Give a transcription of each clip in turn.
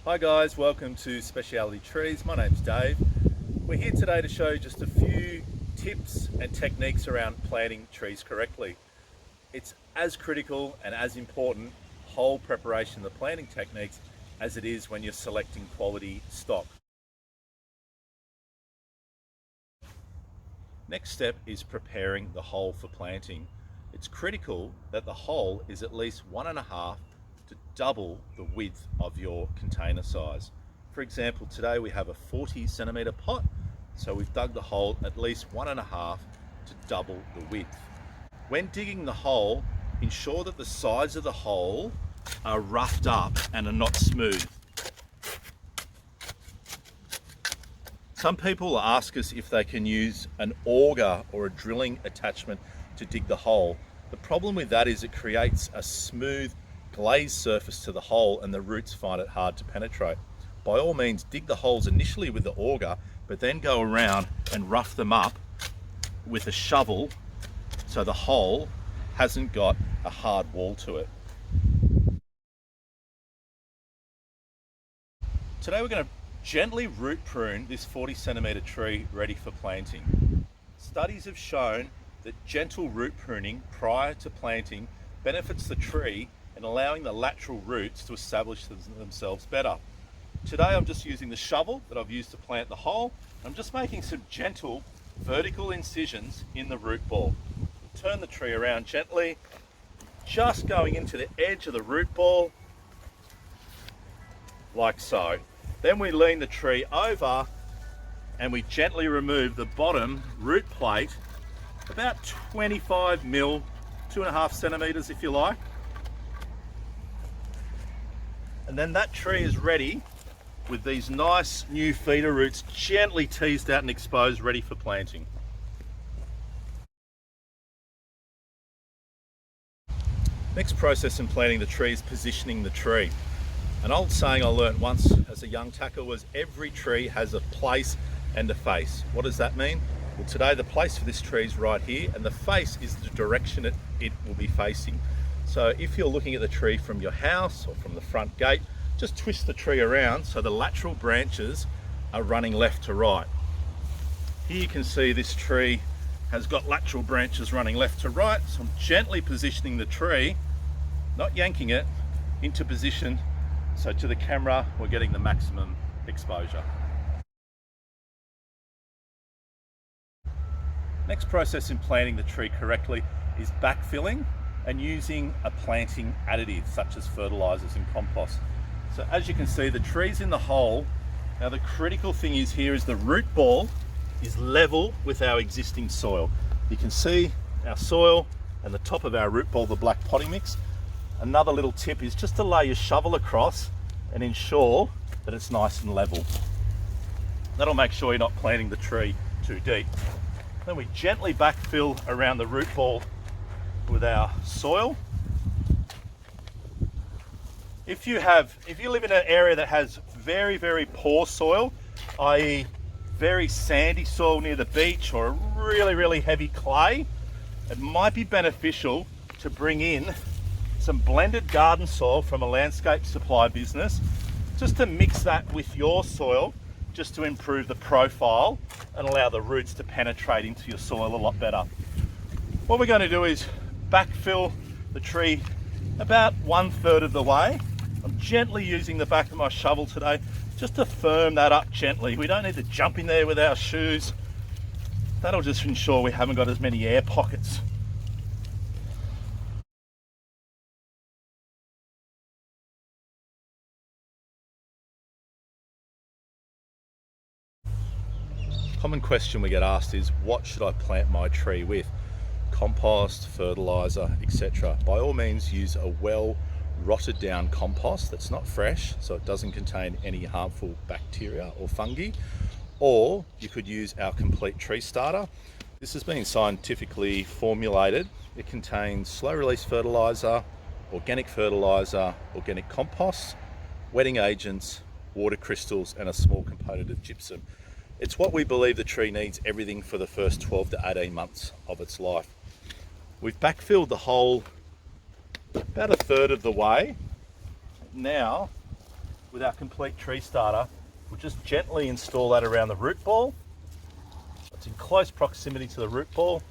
Hi guys, welcome to Speciality Trees. My name's Dave. We're here today to show you just a few tips and techniques around planting trees correctly. It's as critical and as important whole preparation of the planting techniques as it is when you're selecting quality stock. Next step is preparing the hole for planting. It's critical that the hole is at least 1.5 to double the width of your container size. For example, today we have a 40 centimeter pot, so we've dug the hole at least 1.5 to double the width. When digging the hole, ensure that the sides of the hole are roughed up and are not smooth. Some people ask us if they can use an auger or a drilling attachment to dig the hole. The problem with that is it creates a smooth glazed surface to the hole and the roots find it hard to penetrate. By all means, dig the holes initially with the auger, but then go around and rough them up with a shovel so the hole hasn't got a hard wall to it. Today we're going to gently root prune this 40 centimeter tree ready for planting. Studies have shown that gentle root pruning prior to planting benefits the tree in allowing the lateral roots to establish themselves better. Today I'm just using the shovel that I've used to plant the hole. I'm just making some gentle vertical incisions in the root ball. Turn the tree around gently, just going into the edge of the root ball, like so. Then we lean the tree over and we gently remove the bottom root plate, about 25 mil, 2.5 centimeters if you like. And then that tree is ready with these nice new feeder roots gently teased out and exposed, ready for planting. Next process in planting the tree is positioning the tree. An old saying I learnt once as a young tacker was every tree has a place and a face. What does that mean? Well, today the place for this tree is right here and the face is the direction it will be facing. So if you're looking at the tree from your house or from the front gate, just twist the tree around so the lateral branches are running left to right. Here you can see this tree has got lateral branches running left to right, so I'm gently positioning the tree, not yanking it, into position so to the camera we're getting the maximum exposure. Next process in planting the tree correctly is backfilling and using a planting additive such as fertilizers and compost. So as you can see, the tree's in the hole. Now the critical thing is here is the root ball is level with our existing soil. You can see our soil and the top of our root ball, the black potting mix. Another little tip is just to lay your shovel across and ensure that it's nice and level. That'll make sure you're not planting the tree too deep. Then we gently backfill around the root ball with our soil. If you live in an area that has very, very poor soil, i.e. very sandy soil near the beach or a really, really heavy clay, it might be beneficial to bring in some blended garden soil from a landscape supply business, just to mix that with your soil, just to improve the profile and allow the roots to penetrate into your soil a lot better. What we're going to do is backfill the tree about 1/3 of the way. I'm gently using the back of my shovel today just to firm that up gently. We don't need to jump in there with our shoes. That'll just ensure we haven't got as many air pockets. Common question we get asked is, what should I plant my tree with? Compost, fertilizer, etc. By all means, use a well rotted down compost that's not fresh, so it doesn't contain any harmful bacteria or fungi, or you could use our complete tree starter. This has been scientifically formulated. It contains slow release fertilizer, organic compost, wetting agents, water crystals, and a small component of gypsum. It's what we believe the tree needs everything for the first 12 to 18 months of its life. We've backfilled the hole about 1/3 of the way. Now with our complete tree starter, we'll just gently install that around the root ball. It's in close proximity to the root ball.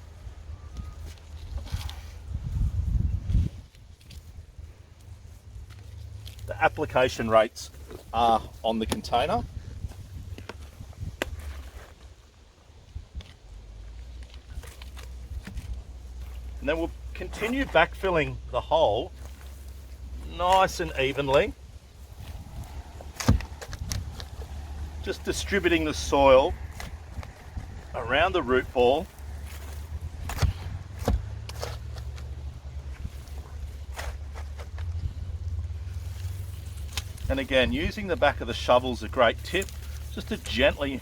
The application rates are on the container. And then we'll continue backfilling the hole nice and evenly. Just distributing the soil around the root ball. And again, using the back of the shovel is a great tip, just to gently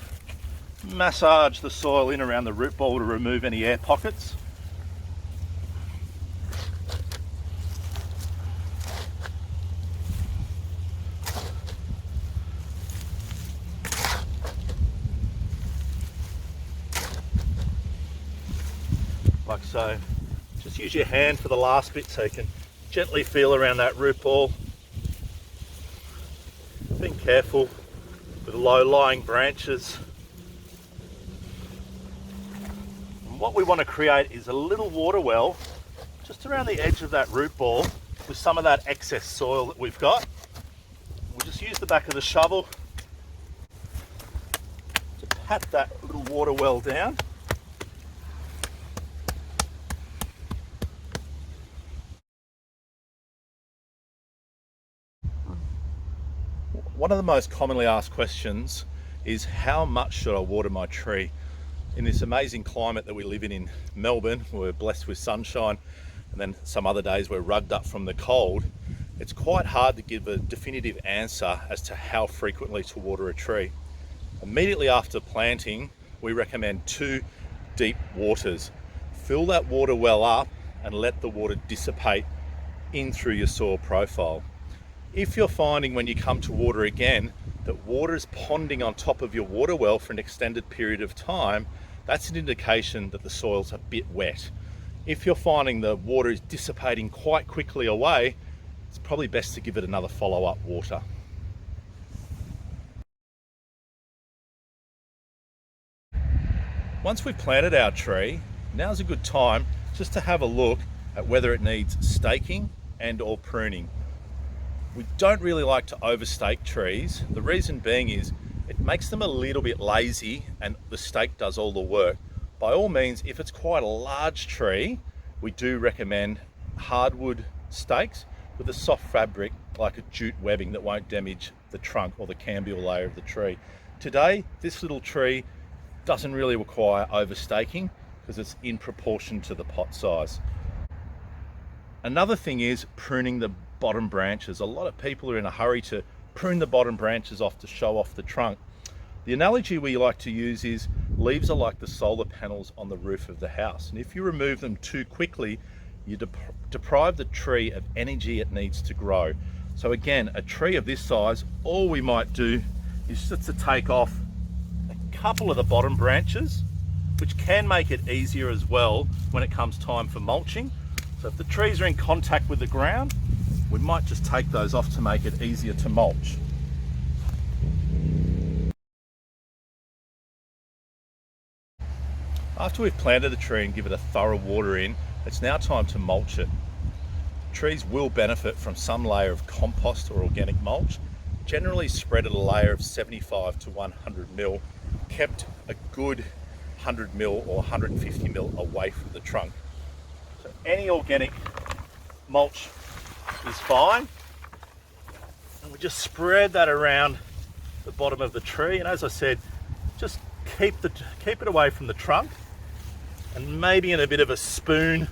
massage the soil in around the root ball to remove any air pockets. Like so. Just use your hand for the last bit so you can gently feel around that root ball. Being careful with low-lying branches. And what we want to create is a little water well just around the edge of that root ball with some of that excess soil that we've got. We'll just use the back of the shovel to pat that little water well down. One of the most commonly asked questions is, how much should I water my tree? In this amazing climate that we live in Melbourne, we're blessed with sunshine, and then some other days we're rugged up from the cold. It's quite hard to give a definitive answer as to how frequently to water a tree. Immediately after planting, we recommend 2 deep waters. Fill that water well up and let the water dissipate in through your soil profile. If you're finding when you come to water again that water is ponding on top of your water well for an extended period of time, that's an indication that the soil's a bit wet. If you're finding the water is dissipating quite quickly away, it's probably best to give it another follow-up water. Once we've planted our tree, now's a good time just to have a look at whether it needs staking and or pruning. We don't really like to overstake trees. The reason being is it makes them a little bit lazy and the stake does all the work. By all means, if it's quite a large tree, we do recommend hardwood stakes with a soft fabric like a jute webbing that won't damage the trunk or the cambial layer of the tree. Today, this little tree doesn't really require overstaking because it's in proportion to the pot size. Another thing is pruning the bottom branches. A lot of people are in a hurry to prune the bottom branches off to show off the trunk. The analogy we like to use is leaves are like the solar panels on the roof of the house, and if you remove them too quickly, you deprive the tree of energy it needs to grow. So again, a tree of this size, all we might do is just to take off a couple of the bottom branches, which can make it easier as well when it comes time for mulching. So if the trees are in contact with the ground, we might just take those off to make it easier to mulch. After we've planted the tree and give it a thorough water in, it's now time to mulch it. Trees will benefit from some layer of compost or organic mulch, generally spread at a layer of 75 to 100 mil, kept a good 100 mil or 150 mil away from the trunk. So any organic mulch is fine, and we just spread that around the bottom of the tree, and as I said, just keep it away from the trunk, and maybe in a bit of a spoon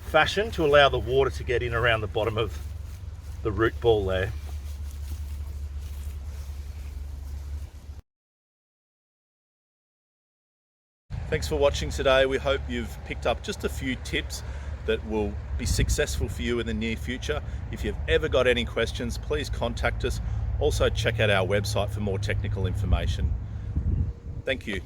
fashion to allow the water to get in around the bottom of the root ball there. Thanks for watching today. We hope you've picked up just a few tips that will be successful for you in the near future. If you've ever got any questions, please contact us. Also check out our website for more technical information. Thank you.